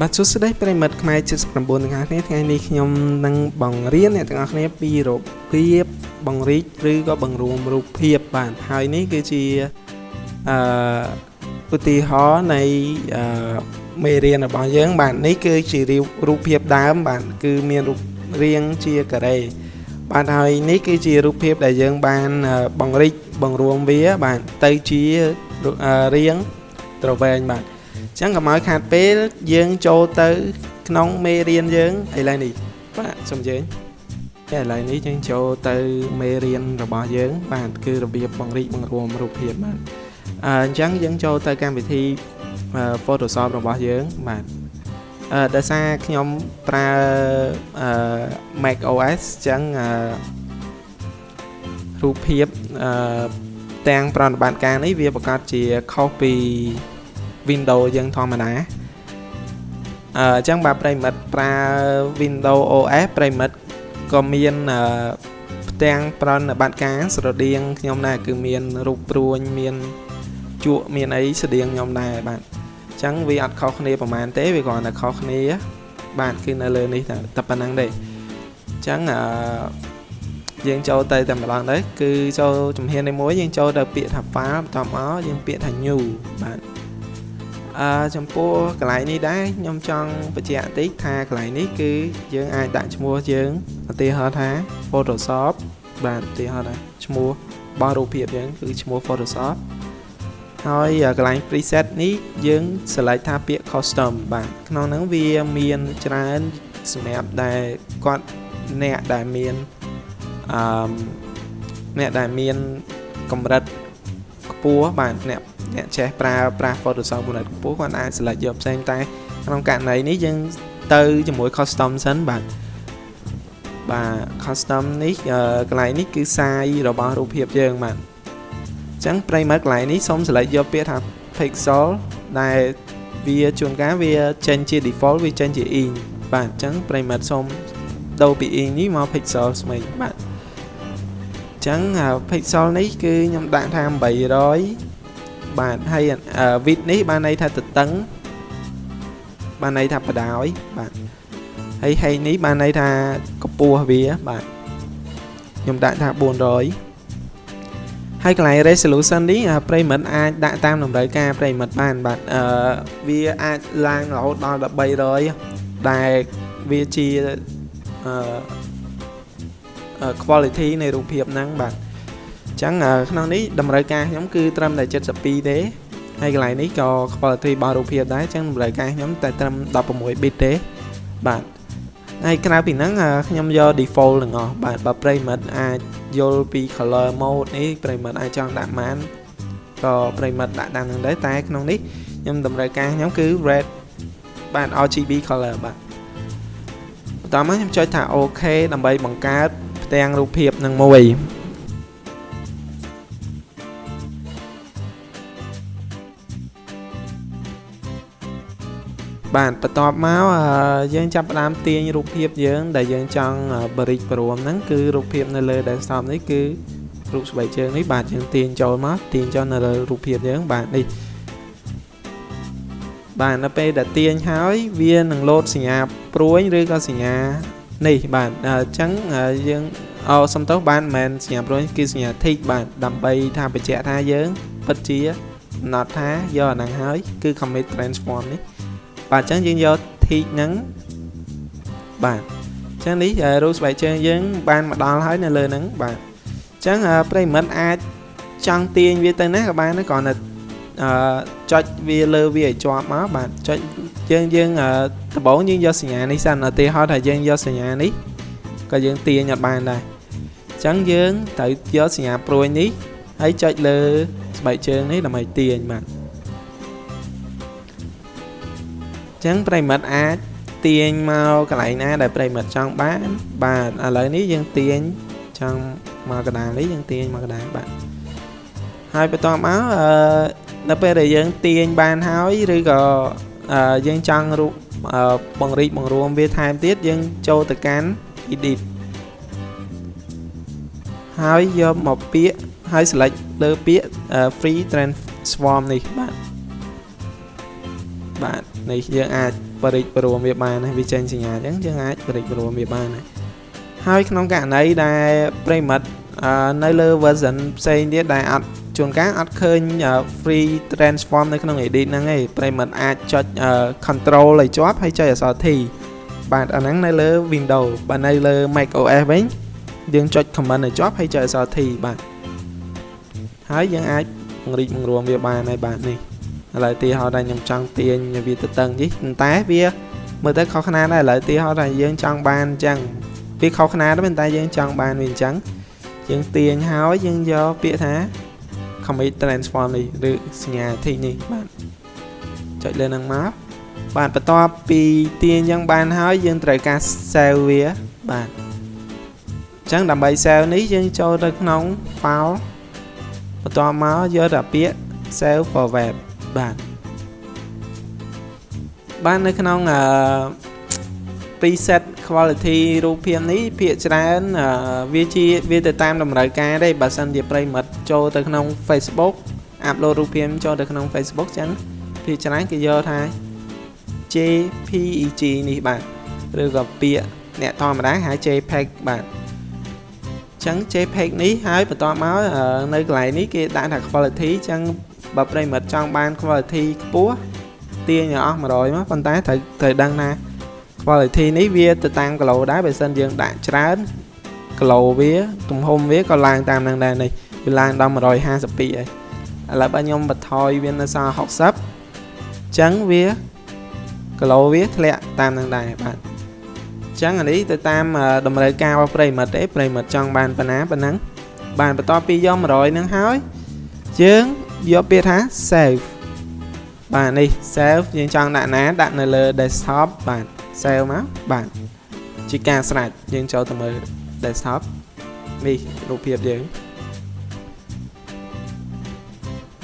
បាទសួស្តីប្រិមិត្តខ្មែរ79ទាំងអស់គ្នាថ្ងៃនេះខ្ញុំនឹងបង្រៀនអ្នកទាំងអស់គ្នាពីរបៀបបង្រីកឬក៏បង្រួមរូបភាពបាទហើយនេះគឺជាឧទាហរណ៍នៃមេរៀនរបស់យើងបាទនេះគឺជារូបភាពដើមបាទគឺមានរូបរាងជាការ៉េបាទហើយនេះគឺជារូបភាពដែលយើងបានបង្រីកបង្រួមវាបាទទៅជារាងទ្រវែងបាទចឹងកុំឲ្យខាតពេលយើងចូលទៅក្នុងមេរៀនយើងឥឡូវនេះបាទសូមអញ្ជើញឥឡូវនេះយើងចូលទៅមេរៀនរបស់យើងបាទគឺរបៀបបង្រីកបង្រួមរូបភាពបាទអញ្ចឹងយើងចូលទៅកម្មវិធី Photoshop របស់យើងបាទដោយសារខ្ញុំប្រើ Mac OS ចឹងរូបភាពទាំងប្រតិបត្តិការនេះវាប្រកាសជាខុសពីWindows យើងធម្មតាអញ្ចឹងបាទប្រិមិត្តប្រើ Windows OS ប្រិមិត្តក៏មានផ្ទាំងប្រតិបត្តិការស្រដៀងខ្ញុំដែរគឺមានរូបព្រួញមានជក់មានអីស្រដៀងខ្ញុំដែរបាទអញ្ចឹងវាអត់ខុសគ្នាប្រហែលទេវាគ្រាន់តែខុសគ្នាបាទគឺនៅលើនេះតែប៉ុណ្្នឹងទេអញ្ចឹងយើងចូលទៅតែម្ដងទៅគឺចូលជំហានទី1យើងចូលទៅពាក្យថា file បន្ទាប់មកយើងពាក្យថា new បាទចំពោះកន្លែងនេះដែរខ្ញុំចង់បញ្ជាក់តិចថាកន្លែងនេះគឺយើងអាចដាក់ឈ្មោះយើងឧទាហរណ៍ថា Photoshop បាទឧទាហរណ៍ថាឈ្មោះរបស់រូបភាពយើងគឺឈ្មោះ Photoshop ហើយកន្លែង preset នេះយើង select ថាពាក្យ custom បាទក្នុងហ្នឹងវាមានច្រើនសម្រាប់ដែលគាត់អ្នកដែលមានកម្រិតខ្ពស់បាទអ្នកចេះប្រើប្រាស់ Photoshop កម្រិតខ្ពស់គាត់អាច select យកផ្សេងតែក្នុងករណីនេះយើងទៅជាមួយ custom សិនបាទ custom នេះកន្លែងនេះគឺ size របស់រូបភាពយើងបាទអញ្ចឹងប្រិមិត្តកន្លែងនេះសូម select យកពាក្យថា pixel ដែលវាជួនកាលវាចេញជា default វាចេញជា inch បាទអញ្ចឹងប្រិមិត្តសូមដូរពី inch នេះមក pixel ស្មីបាទអញ្ចឹង pixel នេះគឺខ្ញុំដាក់ថា800បាទហើយ width នេះបានន័យថាទទឹងបានន័យថាបដ ாய் បាទហើយ height នេះបានន័យថាកម្ពស់វាបាទខ្ញុំដាក់ថា400ហើយកន្លែង resolution នេះប្រិមិត្តអាចដាក់តាមតម្រូវការប្រិមិត្តបានបាទវាអាចឡើងរហូតដល់1300ដែលវាជា quality នៃរូបភាពហ្នឹងបាទអញ្ចឹងក្នុងនេះតម្រូវការខ្ញុំគឺត្រឹមតែ72ទេហើយកន្លែងនេះក៏ quality របស់រូបភាពដែរអញ្ចឹងតម្រូវការខ្ញុំតែត្រឹម16 bit ទេបាទហើយក្រៅពីហ្នឹងខ្ញុំយក default ទាំងអស់បាទបើប្រិមិត្តអាចយល់ពី color mode នេះប្រិមិត្តអាចចង់ដាក់ម៉ានក៏ប្រិមិត្តដាក់តាមហ្នឹងដែរតែក្នុងនេះខ្ញុំតម្រូវការខ្ញុំគឺ red បាទ RGB color បាទបន្តមកខ្ញុំចុចថា OK ដើម្បីបង្កើតផ្ទាំងរូបភាពនឹងមួយបាទបន្ទាប់មកយើងចាប់ផ្ដើមទាញរូបភាពយើងដែលយើងចង់បរិចព្រមហ្នឹងគឺរូបភាពនៅលើ desktop នេះគឺរូបស្បែកជើងនេះបាទយើងទាញចូលមកទាញចូលនៅលើរូបភាពយើងបាទនេះបាទនៅពេលដែលទាញហើយវានឹងលោតសញ្ញាព្រួយឬក៏សញ្ញានេះបាទអញ្ចឹងយើងសំទោសបានមិនមែនសញ្ញាព្រួយគឺសញ្ញា tick បាទដើម្បីថាបញ្ជាក់ថាយើងពិតជាកំណត់ថាយកអាហ្នឹងហើយគឺ commit transform នេះបាទអញ្ចឹងយើងយក tick ហ្នឹងបាទអញ្ចឹងនេះរូបស្បែកជើងយើងបានមកដល់ហើយនៅលើហ្នឹងបាទអញ្ចឹងប្រិមិត្តអាចចង់ទាញវាទៅណាក៏បានដែរគ្រាន់តែចុចវាលើវាឲ្យជាប់មកបាទចុចយើងដំបូងយើងយកសញ្ញានេះសិនឧទាហរណ៍ថាយើងយកសញ្ញានេះក៏យើងទាញអត់បានដែរអញ្ចឹងយើងត្រូវយកសញ្ញាព្រួយនេះហើយចុចលើស្បែកជើងនេះដើម្បីទាញបាទអញ្ចឹងប្រិមិត្តអាចទាញមកកន្លែងណាដែលប្រិមិត្តចង់បានបាទឥឡូវនេះយើងទាញចង់មកកណ្ដាលនេះយើងទាញមកកណ្ដាលបាទហើយបន្ទាប់មកនៅពេលដែលយើងទាញបានហើយឬក៏យើងចង់រូបបង្រីកបង្រួមវាថែមទៀតយើងចូលទៅកាន់ edit ហើយយកមកពាក្យហើយ select លើពាក្យ free transform នេះបាទនេះយើងអាច បរិចបរួមវាបានហើយវាចេញសញ្ញាអញ្ចឹងយើងអាចបរិចបរួមវាបានហើយក្នុងករណីដែលប្រិមិត្តនៅលើ version ផ្សេងទៀតដែលអត់ជួនកាលអត់ឃើញ free transform នៅក្នុង edit ហ្នឹងឯងប្រិមិត្តអាចចុច control ឲ្យជាប់ហើយចុចអក្សរ T បាទអាហ្នឹងនៅលើ Windows បាទនៅលើ Mac OS វិញយើងចុច comment ឲ្យជាប់ហើយចុចអក្សរ T បាទហើយយើងអាចពង្រីកពង្រួមវាបានហើយបាទនេះឥឡូវទីហោដែលខ្ញុំចង់ទាញវាទៅតឹងនេះប៉ុន្តែវាមើលទៅខុសខ្នាតដែរឥឡូវទីហោដែលយើងចង់បានអញ្ចឹងវាខុសខ្នាតតែប៉ុន្តែយើងចង់បានវាអញ្ចឹងយើងទាញហើយយើងយកពាក្យថា commit transform នេះឬសញ្ញា T នេះបាទចុចលើហ្នឹងមកបាទបន្ទាប់ពីទាញអញ្ចឹងបានហើយយើងត្រូវការ save វាបាទអញ្ចឹងដើម្បី save នេះយើងចូលទៅក្នុង file បន្ទាប់មកយកតែពាក្យ save for web បាទនៅក្នុងpreset quality រូបភាពនេះភាគច្រើនវាទៅតាមតម្រូវការទេបើសិនជាប្រិមិត្តចូលទៅក្នុង Facebook upload រូបភាពចូលទៅក្នុង Facebook ចឹងភាគច្រើនគេយកថា JPEG នេះបាទឬក៏ពាក្យអ្នកធម្មតាហៅ JPEG បាទចឹង JPEG នេះហើយបន្ទាប់មកនៅកន្លែងនេះគេដាក់ថា quality ចឹងបើប្រិមិត្តចង់បាន quality ខ្ពស់ទាញឲ្យអស់100មកប៉ុន្តែត្រូវដឹងថា quality នេះវាទៅតាមគីឡូដែរបើសិនយើងដាក់ច្រើនគីឡូវាទំហំវាក៏ឡើងតាមនឹងដែរនេះវាឡើងដល់152ហើយឥឡូវបើខ្ញុំបន្ថយវានៅសល់60អញ្ចឹងវាគីឡូវាធ្លាក់តាមនឹងដែរបាទអញ្ចឹងអានេះទៅតាមតម្រូវការរបស់ប្រិមិត្តទេប្រិមិត្តចង់បានប៉ុណ្ណាប៉ុណ្ណឹងបានបន្ទាប់ពីយក100នឹងហើយយើងយកពាក្យថា save បាទនេះ save យើងចង់ដាក់ណាដាក់នៅលើ desktop បាទ save មកបាទជាការស្រេចយើងចូលទៅមើល desktop នេះរូបភាពយើង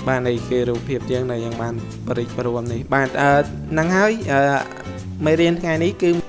បាទនេះគឺរូបភាពយើងដែលយើងបានបរិច្បរួមនេះបាទហ្នឹងហើយមេរៀនថ្ងៃនេះគឺ